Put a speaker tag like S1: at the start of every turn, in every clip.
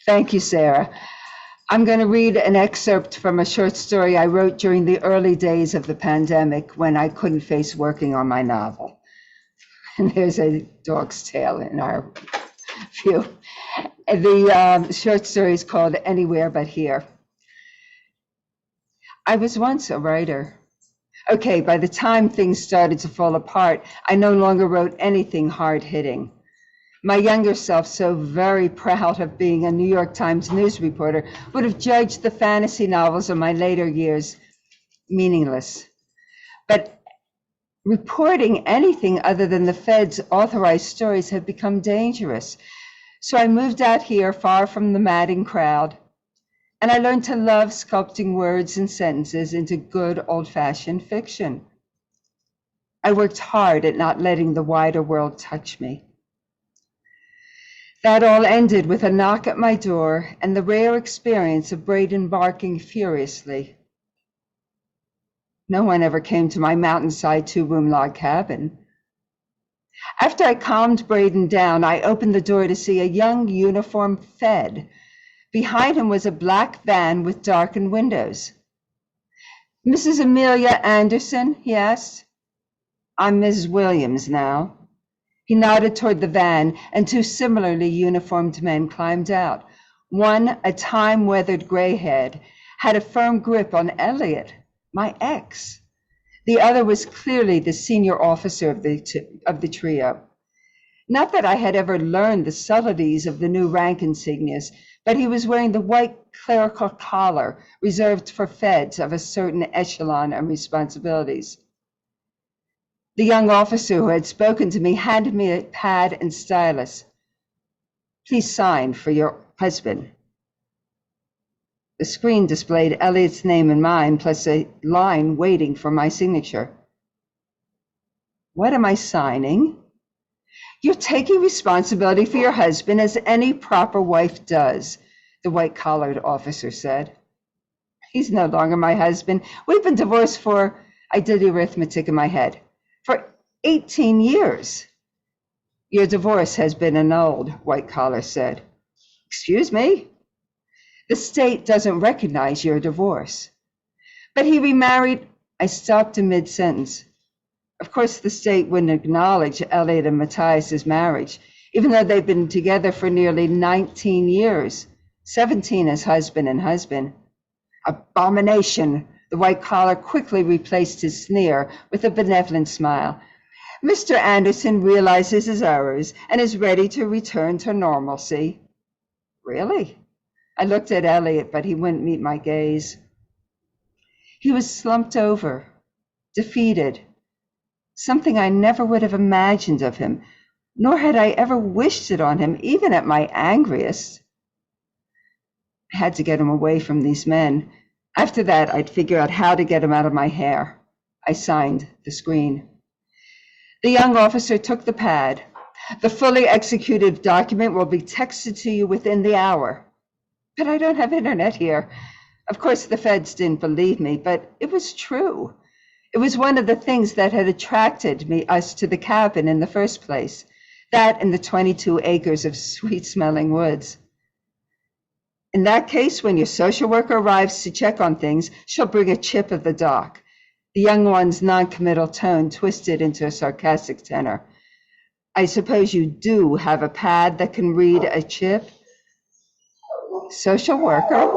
S1: Thank you, Sarah. I'm going to read an excerpt from a short story I wrote during the early days of the pandemic when I couldn't face working on my novel. And there's a dog's tail in our view. The short story is called Anywhere But Here. I was once a writer. Okay, by the time things started to fall apart, I no longer wrote anything hard-hitting. My younger self, so very proud of being a New York Times news reporter, would have judged the fantasy novels of my later years meaningless. But reporting anything other than the Fed's authorized stories had become dangerous. So I moved out here far from the madding crowd, and I learned to love sculpting words and sentences into good old-fashioned fiction. I worked hard at not letting the wider world touch me. That all ended with a knock at my door and the rare experience of Braden barking furiously. No one ever came to my mountainside 2-room log cabin. After I calmed Braden down, I opened the door to see a young uniformed Fed. Behind him was a black van with darkened windows. "Mrs. Amelia Anderson?" he asked. "I'm Mrs. Williams now." He nodded toward the van, and 2 similarly uniformed men climbed out. One, a time-weathered grayhead, had a firm grip on Elliot, my ex. The other was clearly the senior officer of the trio. Not that I had ever learned the subtleties of the new rank insignias, but he was wearing the white clerical collar reserved for Feds of a certain echelon and responsibilities. The young officer who had spoken to me handed me a pad and stylus. "Please sign for your husband." The screen displayed Elliot's name and mine, plus a line waiting for my signature. "What am I signing?" "You're taking responsibility for your husband as any proper wife does," the white-collared officer said. "He's no longer my husband. We've been divorced for," I did the arithmetic in my head, "for 18 years. "Your divorce has been annulled," White Collar said. "Excuse me?" "The state doesn't recognize your divorce." "But he remarried," I stopped in mid-sentence. Of course, the state wouldn't acknowledge Elliot and Matthias's marriage, even though they've been together for nearly 19 years, 17 as husband and husband. "Abomination," the white collar quickly replaced his sneer with a benevolent smile. "Mr. Anderson realizes his errors and is ready to return to normalcy." "Really?" I looked at Elliot, but he wouldn't meet my gaze. He was slumped over, defeated, something I never would have imagined of him, nor had I ever wished it on him, even at my angriest. I had to get him away from these men. After that, I'd figure out how to get him out of my hair. I signed the screen. The young officer took the pad. "The fully executed document will be texted to you within the hour." "But I don't have internet here." Of course, the Feds didn't believe me, but it was true. It was one of the things that had attracted us to the cabin in the first place, that and the 22 acres of sweet-smelling woods. "In that case, when your social worker arrives to check on things, she'll bring a chip of the doc." The young one's non-committal tone twisted into a sarcastic tenor. "I suppose you do have a pad that can read a chip?" "Social worker?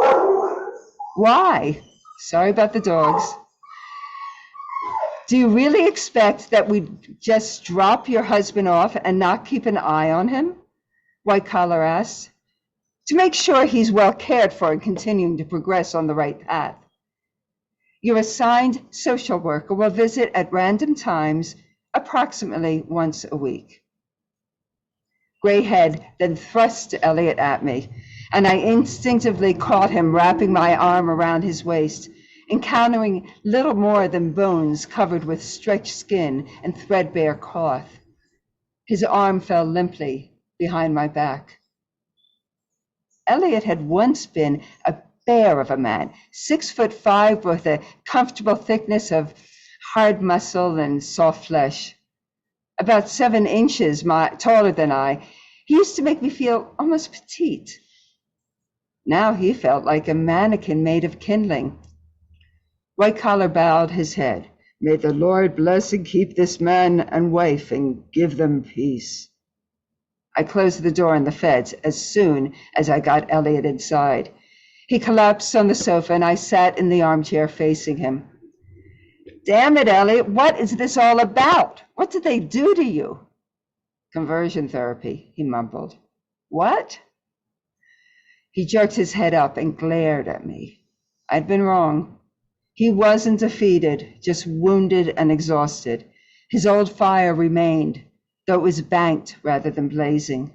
S1: Why?" Sorry about the dogs. "Do you really expect that we'd just drop your husband off and not keep an eye on him?" White Collar asked. "To make sure he's well cared for and continuing to progress on the right path. Your assigned social worker will visit at random times, approximately once a week." Grayhead then thrust Elliot at me, and I instinctively caught him wrapping my arm around his waist, encountering little more than bones covered with stretched skin and threadbare cloth. His arm fell limply behind my back. Elliot had once been a bear of a man, 6'5" with a comfortable thickness of hard muscle and soft flesh. About 7 inches taller than I, He used to make me feel almost petite. Now he felt like a mannequin made of kindling. White Collar bowed his head. May the Lord bless and keep this man and wife and give them peace. I closed the door on the feds as soon as I got Elliot inside. He collapsed on the sofa and I sat in the armchair facing him. Damn it, Elliot, what is this all about? What did they do to you? Conversion therapy, he mumbled. What? He jerked his head up and glared at me. I'd been wrong. He wasn't defeated, just wounded and exhausted. His old fire remained, though it was banked rather than blazing.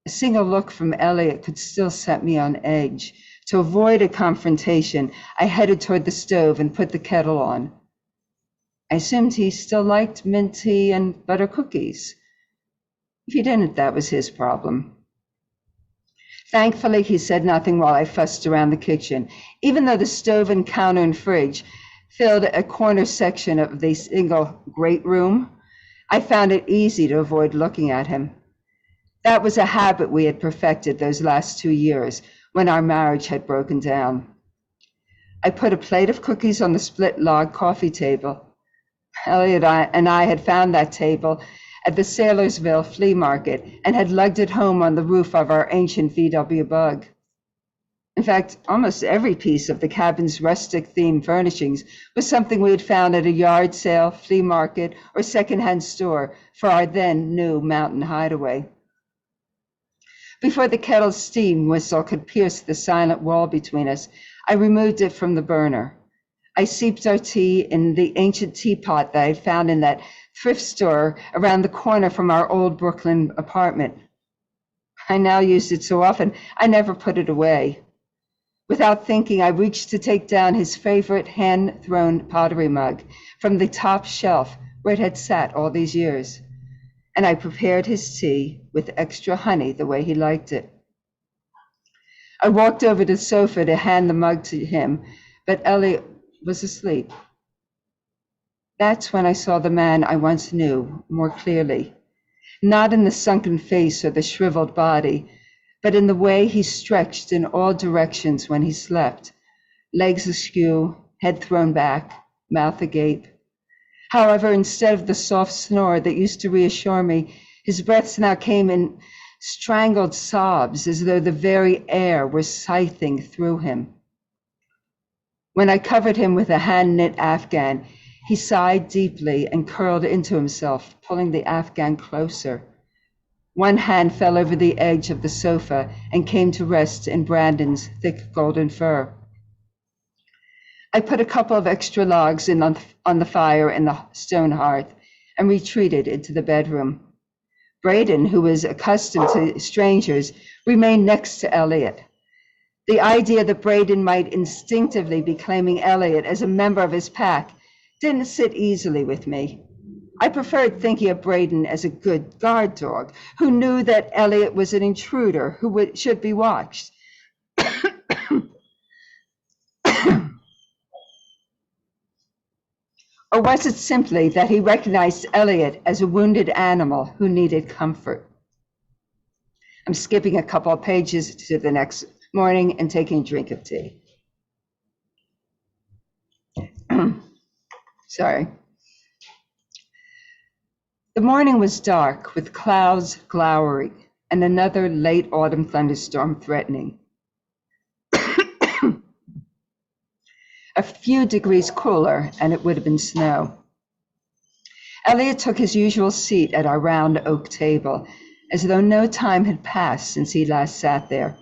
S1: A single look from Elliot could still set me on edge. To avoid a confrontation, I headed toward the stove and put the kettle on. I assumed he still liked mint tea and butter cookies. If he didn't, that was his problem. Thankfully, he said nothing while I fussed around the kitchen, even though the stove and counter and fridge filled a corner section of the single great room. I found it easy to avoid looking at him. That was a habit we had perfected those last 2 years when our marriage had broken down. I put a plate of cookies on the split log coffee table. Elliot and I had found that table at the Sailorsville flea market and had lugged it home on the roof of our ancient VW Bug. In fact, almost every piece of the cabin's rustic-themed furnishings was something we had found at a yard sale, flea market, or secondhand store for our then new mountain hideaway. Before the kettle's steam whistle could pierce the silent wall between us, I removed it from the burner. I seeped our tea in the ancient teapot that I had found in that thrift store around the corner from our old Brooklyn apartment. I now used it so often, I never put it away. Without thinking, I reached to take down his favorite hand-thrown pottery mug from the top shelf where it had sat all these years, and I prepared his tea with extra honey the way he liked it. I walked over to the sofa to hand the mug to him, but Elliot was asleep. That's when I saw the man I once knew more clearly, not in the sunken face or the shriveled body, but in the way he stretched in all directions when he slept, legs askew, head thrown back, mouth agape. However, instead of the soft snore that used to reassure me, his breaths now came in strangled sobs as though the very air were scything through him. When I covered him with a hand-knit Afghan, he sighed deeply and curled into himself, pulling the Afghan closer. One hand fell over the edge of the sofa and came to rest in Brandon's thick golden fur. I put a couple of extra logs on the fire in the stone hearth and retreated into the bedroom. Braden, who was accustomed to strangers, remained next to Elliot. The idea that Braden might instinctively be claiming Elliot as a member of his pack didn't sit easily with me. I preferred thinking of Braden as a good guard dog who knew that Elliot was an intruder who should be watched. Or was it simply that he recognized Elliot as a wounded animal who needed comfort? I'm skipping a couple of pages to the next morning and taking a drink of tea. Sorry. The morning was dark with clouds glowering and another late autumn thunderstorm threatening. A few degrees cooler and it would have been snow. Elliot took his usual seat at our round oak table, as though no time had passed since he last sat there.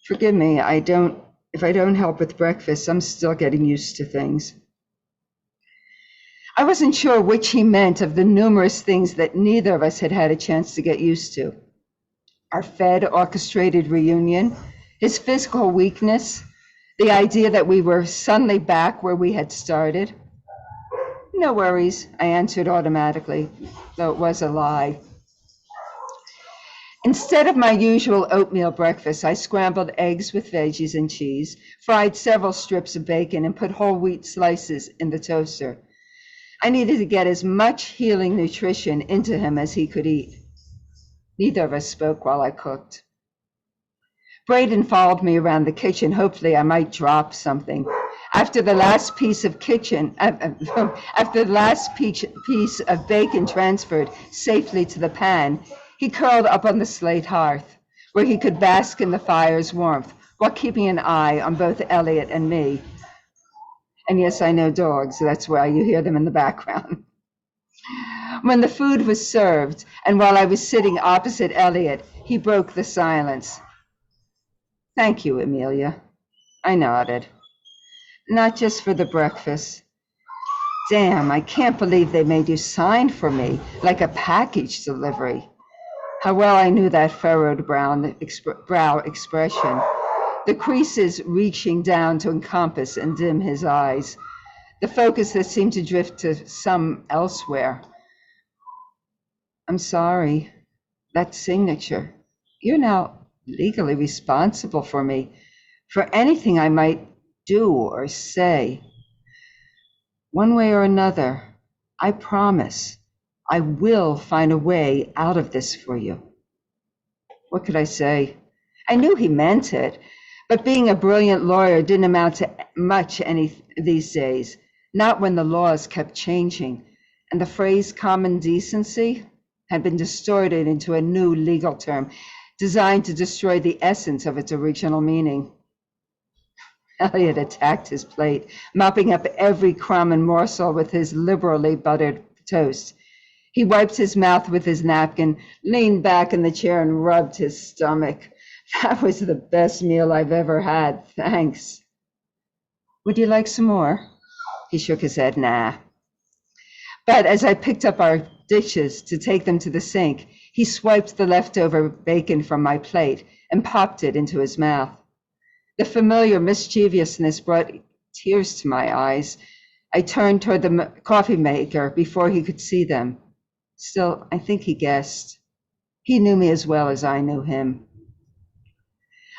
S1: Forgive me, if I don't help with breakfast, I'm still getting used to things. I wasn't sure which he meant of the numerous things that neither of us had had a chance to get used to. Our Fed orchestrated reunion, his physical weakness, the idea that we were suddenly back where we had started. No worries, I answered automatically, though it was a lie. Instead of my usual oatmeal breakfast, I scrambled eggs with veggies and cheese, fried several strips of bacon, and put whole wheat slices in the toaster. I needed to get as much healing nutrition into him as he could eat. Neither of us spoke while I cooked. Braden followed me around the kitchen. Hopefully I might drop something. After the last piece of bacon transferred safely to the pan, he curled up on the slate hearth, where he could bask in the fire's warmth while keeping an eye on both Elliot and me. And yes, I know dogs, so that's why you hear them in the background. When the food was served, and while I was sitting opposite Elliot, he broke the silence. Thank you, Amelia. I nodded. Not just for the breakfast. Damn, I can't believe they made you sign for me, like a package delivery. How well I knew that furrowed brow expression, the creases reaching down to encompass and dim his eyes, the focus that seemed to drift to some elsewhere. I'm sorry, that signature. You're now legally responsible for me, for anything I might do or say. One way or another, I promise, I will find a way out of this for you. What could I say? I knew he meant it, but being a brilliant lawyer didn't amount to much these days, not when the laws kept changing, and the phrase common decency had been distorted into a new legal term designed to destroy the essence of its original meaning. Elliot attacked his plate, mopping up every crumb and morsel with his liberally buttered toast. He wiped his mouth with his napkin, leaned back in the chair, and rubbed his stomach. That was the best meal I've ever had, thanks. Would you like some more? He shook his head, nah. But as I picked up our dishes to take them to the sink, he swiped the leftover bacon from my plate and popped it into his mouth. The familiar mischievousness brought tears to my eyes. I turned toward the coffee maker before he could see them. Still, I think he guessed. He knew me as well as I knew him.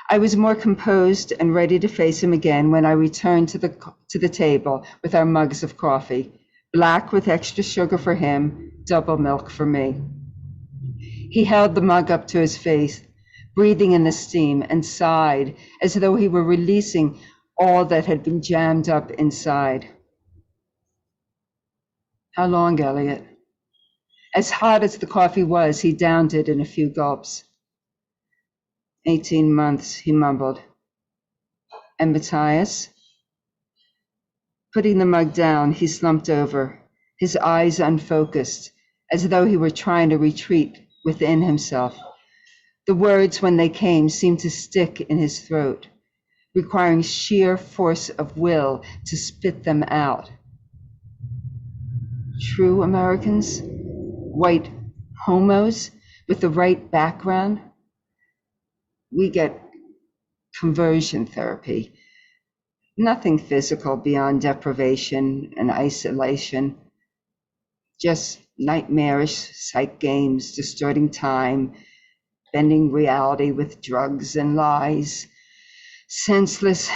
S1: I was more composed and ready to face him again when I returned to the table with our mugs of coffee, black with extra sugar for him, double milk for me. He held the mug up to his face, breathing in the steam, and sighed as though he were releasing all that had been jammed up inside. How long, Elliot? As hot as the coffee was, he downed it in a few gulps. 18 months, he mumbled. And Matthias? Putting the mug down, he slumped over, his eyes unfocused, as though he were trying to retreat within himself. The words, when they came, seemed to stick in his throat, requiring sheer force of will to spit them out. True Americans? White homos with the right background? We get conversion therapy. Nothing physical beyond deprivation and isolation. Just nightmarish psych games, distorting time, bending reality with drugs and lies, senseless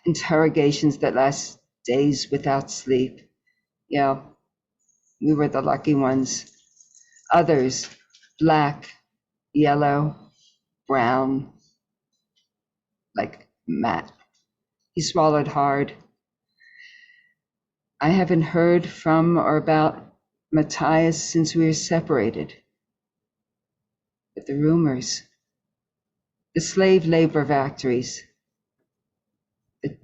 S1: interrogations that last days without sleep. Yeah, we were the lucky ones. Others, black, yellow, brown, like Matt. He swallowed hard. I haven't heard from or about Matthias since we were separated. But the rumors, the slave labor factories, the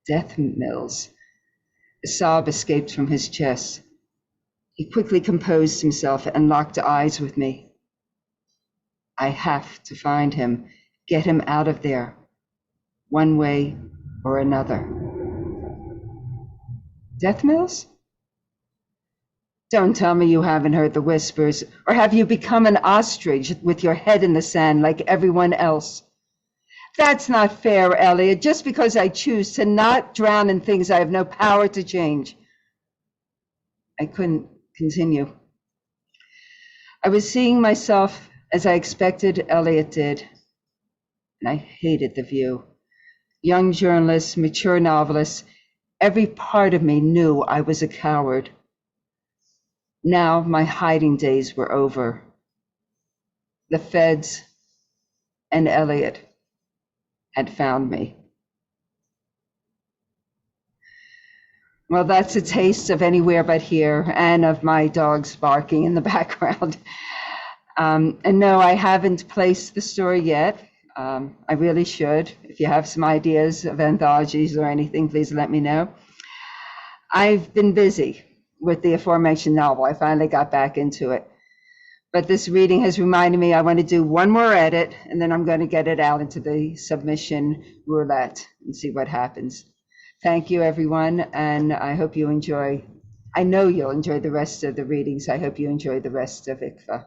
S1: death mills, a sob escaped from his chest. He quickly composed himself and locked eyes with me. I have to find him, get him out of there, one way or another. Death mills? Don't tell me you haven't heard the whispers, or have you become an ostrich with your head in the sand like everyone else? That's not fair, Elliot, just because I choose to not drown in things I have no power to change. I couldn't continue. I was seeing myself as I expected Elliot did, and I hated the view. Young journalists, mature novelists, every part of me knew I was a coward. Now my hiding days were over. the feds and Elliot had found me. Well, that's a taste of Anywhere But Here and of my dogs barking in the background. And no, I haven't placed the story yet. I really should. If you have some ideas of anthologies or anything, please let me know. I've been busy with the aforementioned novel. I finally got back into it. But this reading has reminded me I want to do one more edit, and then I'm going to get it out into the submission roulette and see what happens. Thank you, everyone, and I hope you enjoy. I know you'll enjoy the rest of the readings. I hope you enjoy the rest of ICFA.